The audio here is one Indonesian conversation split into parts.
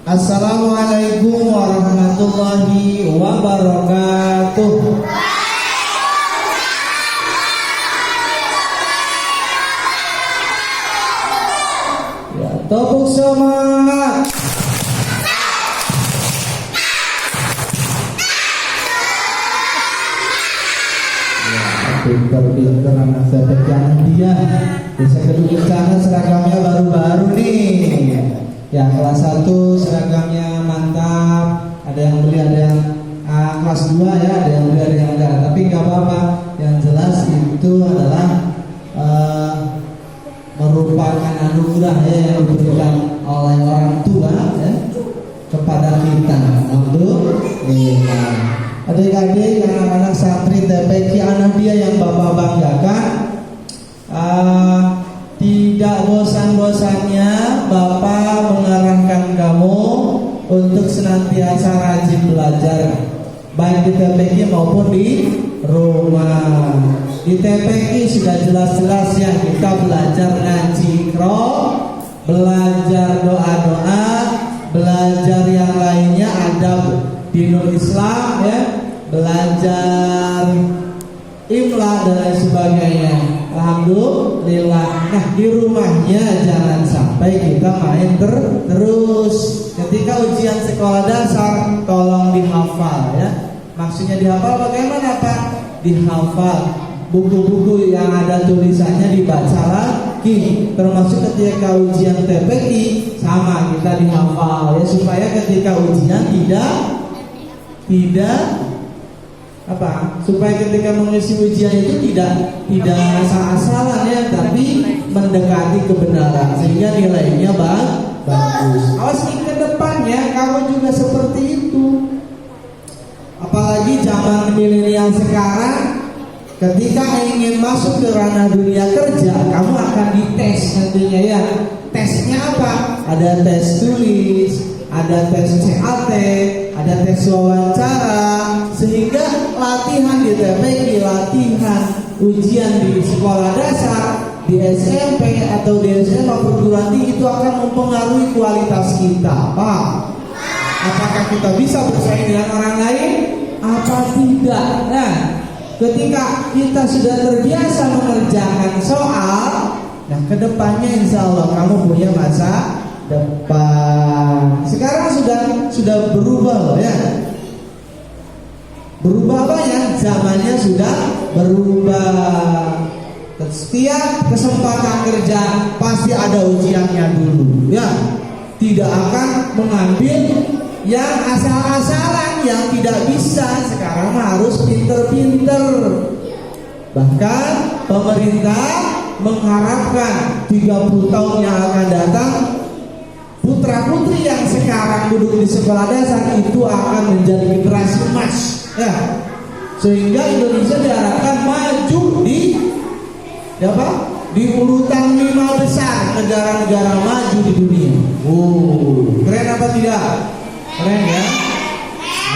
Assalamualaikum warahmatullahi wabarakatuh. Ya, tepuk semangat. Pinter-pinter anak saya, jangan dia bisa kedua sana seragamnya baru-baru nih ya, kelas 1 seragamnya mantap, ada yang beli, ada yang kelas 2 ya, ada yang beli, ada yang enggak, tapi nggak apa-apa, yang jelas itu adalah merupakan anugerah ya, yang diberikan oleh orang tua ya, kepada kita. Alhamdulillah. Adik-adik, anak-anak santri TPQ, anak dia yang Bapak banggakan, tidak bosan-bosannya Bapak mengarahkan kamu untuk senantiasa rajin belajar, baik di TPQ maupun di rumah. Di TPQ sudah jelas-jelas ya, kita belajar ngaji Iqra, belajar doa-doa, belajar yang lainnya, adab dinul Islam ya, belajar imla dan lain sebagainya. Alhamdulillah. Nah, di rumahnya jangan sampai kita main terus. Ketika ujian sekolah dasar tolong dihafal ya. Maksudnya dihafal bagaimana Pak? Dihafal. Buku-buku yang ada tulisannya dibaca lagi. Termasuk ketika ujian TPQ sama kita dihafal ya, supaya ketika ujian tidak supaya ketika mengisi ujian itu tidak asal-asalan ya, tapi mendekati kebenaran sehingga nilainya bagus. Awas ke depannya kamu juga seperti itu. Apalagi zaman milenial sekarang, ketika ingin masuk ke ranah dunia kerja, kamu akan dites nantinya ya. Tesnya apa? Ada tes tulis, ada tes CAT, ada tes wawancara, sehingga latihan di TPQ, latihan ujian di sekolah dasar, di SMP atau di SMA perguruan tinggi itu akan mempengaruhi kualitas kita. Apakah kita bisa bersaing dengan orang lain? Apa tidak? Nah, ketika kita sudah terbiasa mengerjakan soal, nah kedepannya insya Allah kamu punya masa depan. Sekarang sudah berubah loh ya. Berubah apa ya? Zamannya sudah berubah. Setiap kesempatan kerja pasti ada ujiannya dulu ya. Tidak akan mengambil yang asal-asalan, yang tidak bisa. Sekarang harus pinter-pinter. Bahkan pemerintah mengharapkan 30 tahun yang akan datang, putra-putri yang sekarang duduk di sekolah dasar itu akan menjadi generasi emas ya. Sehingga Indonesia diharapkan maju di urutan 5 besar negara-negara maju di dunia. Keren apa tidak? Keren ya.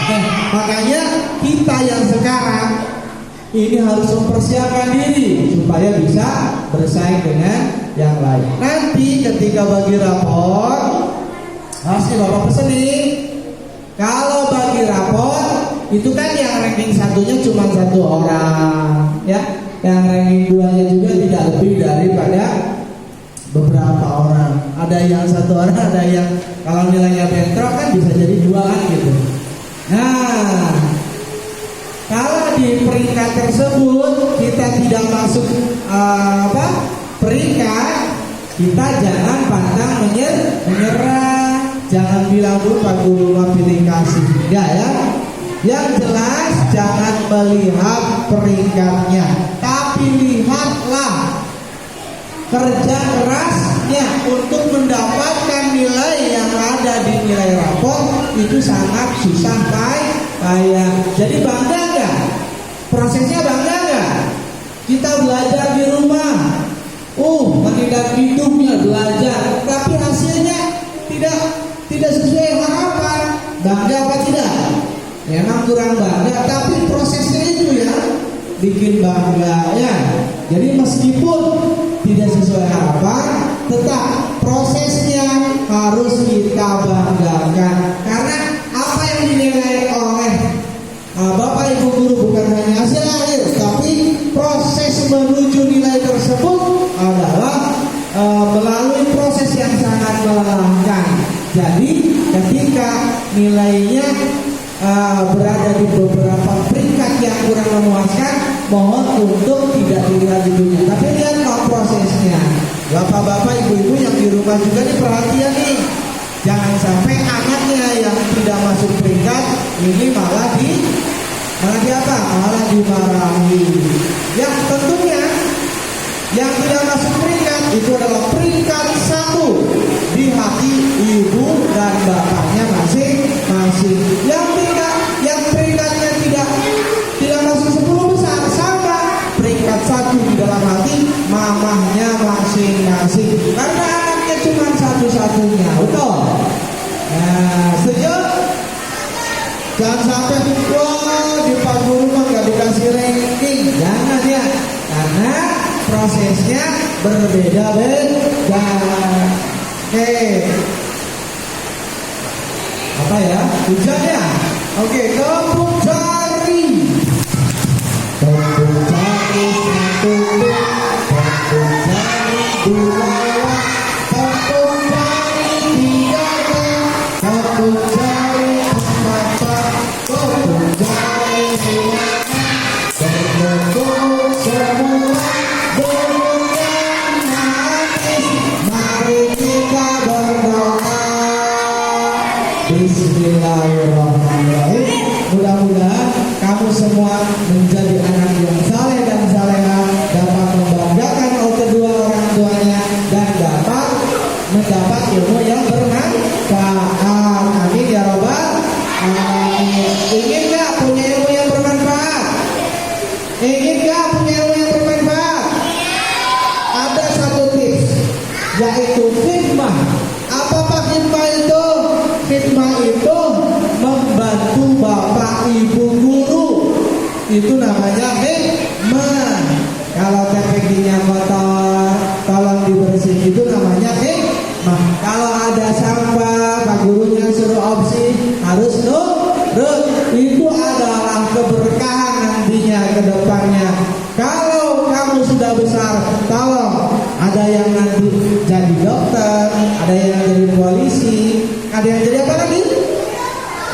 Oke, makanya kita yang sekarang ini harus mempersiapkan diri supaya bisa bersaing dengan yang lain. Nanti ketika bagi rapor, harusnya Bapak pesen nih, kalau bagi rapor itu kan yang ranking 1-nya cuma 1 orang ya, yang ranking 2-nya juga tidak lebih daripada beberapa orang. Ada yang 1 orang, ada yang kalau nilainya bentrok kan bisa jadi 2 kan gitu. Nah, kalau di peringkat tersebut kita tidak masuk peringkat, kita jangan pantang menyerah. Jangan bilang dulu Pak Guru mah pilih kasih, enggak ya. Yang jelas jangan melihat peringkatnya, tapi lihatlah kerja kerasnya untuk mendapatkan nilai yang ada di nilai rapor. Itu sangat susah kayak. Jadi bangga nggak? Prosesnya bangga nggak? Kita belajar di rumah, meningkat hidupnya belajar, tapi hasilnya tidak sesuai harapan. Bangga apa tidak? Memang kurang bangga, tapi prosesnya itu ya bikin bangga ya. Jadi meskipun tidak sesuai harapan, tetap prosesnya harus kita banggakan. Karena apa yang dinilai oleh Bapak Ibu guru bukan hanya hasil akhir, tapi proses menuju nilai tersebut adalah melalui proses yang sangat melelahkan. Jadi ketika nilainya berada di beberapa peringkat yang kurang memuaskan, mohon untuk tidak dilanjutnya. Tapi lihat prosesnya. Bapak-bapak, ibu-ibu yang di rumah juga nih perhatian nih. Jangan sampai anaknya yang tidak masuk peringkat ini malah apa? Malah dimarahi. Yang tentunya yang tidak masuk peringkat itu adalah peringkat 1 di hati ibu dan bapaknya masing-masing. Yang peringkatnya tidak masuk 10 besar, sama peringkat 1 di dalam hati mamahnya masing-masing. Karena anaknya cuma satu-satunya, betul? Nah, setuju? Jangan sampai di Pak Guru mah nggak dikasih ranking, jangan ya. Karena prosesnya berbeda-beda. Oke. Apa ya? Hujan ya? Oke, tepuk jari. Tepuk jari 1, tepuk jari 2, tepuk jari 3, tepuk jari 4, tepuk jari 5, tepuk semua. Bismillahirrahmanirrahim. Mudah-mudahan kamu semua menjadi anak yang saleh dan salehah, dapat membanggakan kedua orang tuanya dan dapat mendapat ilmu yang bermanfaat. Amin ya robbal alamin. Ingin gak punya ilmu yang bermanfaat? Ingin gak punya ilmu yang bermanfaat? Ada satu tips, yaitu khidmah. Apa khidmah itu? Khidmah itu membantu bapak ibu guru. Itu namanya khidmah. Kalau TPG-nya kotor, tolong dibersihin, itu namanya khidmah. Kalau ada sampah, pak gurunya suruh opsi, harus nurut. Itu adalah keberkahan nantinya ke depannya. Kalau kamu sudah besar, tolong, ada yang nanti jadi dokter, ada yang jadi polisi, ada yang jadi apa lagi?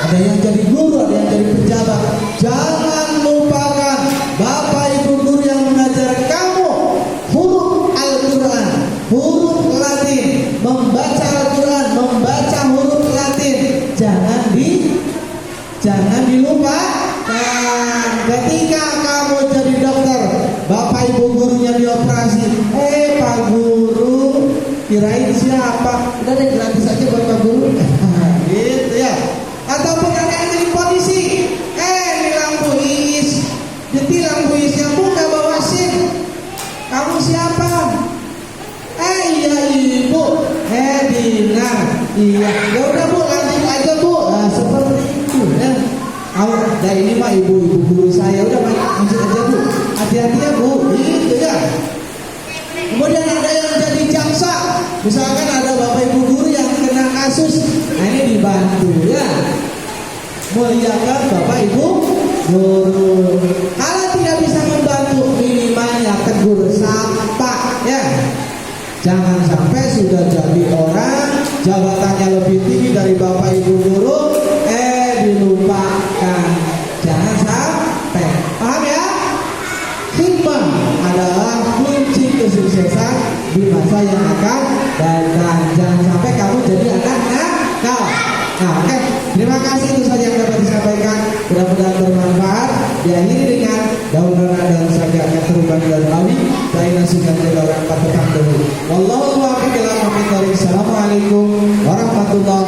Ada yang jadi guru, ada yang jadi pejabat. Jangan lupakan bapak ibu guru yang mengajar kamu huruf Al-Quran, huruf Latin, membaca Al-Quran, membaca huruf Latin. Jangan dilupakan. Ketika kamu jadi dokter, bapak ibu gurunya dioperasi, pak guru kirain siapa? Udah deh, gratis aja buat pak guru. Gitu ya. Ataupun ada yang jadi polisi, ini lampu is, jadi lampu isnya pun gak bawa SIM. Kamu siapa? Iya ibu. Dinar. Iya. Ya udah bu, lanjut aja bu. Nah, seperti itu ya. Dan ini mah ibu guru saya, udah lanjut aja bu. Hati-hati ya bu. Gitu ya. Kemudian ada yang jadi jaksa. Misalkan ada bapak ibu guru yang kena kasus, nah ini dibantu ya. Muliakan bapak ibu guru. Kalau tidak bisa membantu, minimalnya tegur sapa ya. Jangan sampai sudah jadi orang, jabatannya lebih tinggi dari bapak ibu guru, dilupakan. Jangan sampai. Paham ya? Khidmah adalah kunci kesuksesan di masa yang akan datang. Jangan sampai kamu jadi anak nakal. Nah, oke. Terima kasih, itu saja yang dapat disampaikan. Mudah-mudahan bermanfaat. Diakhiri dengan daun-daunan dan saja keteruban dan lawi. Saya nasikan jaga orang patutang dulu. Wallahu a'lam bishawab. Assalamualaikum warahmatullahi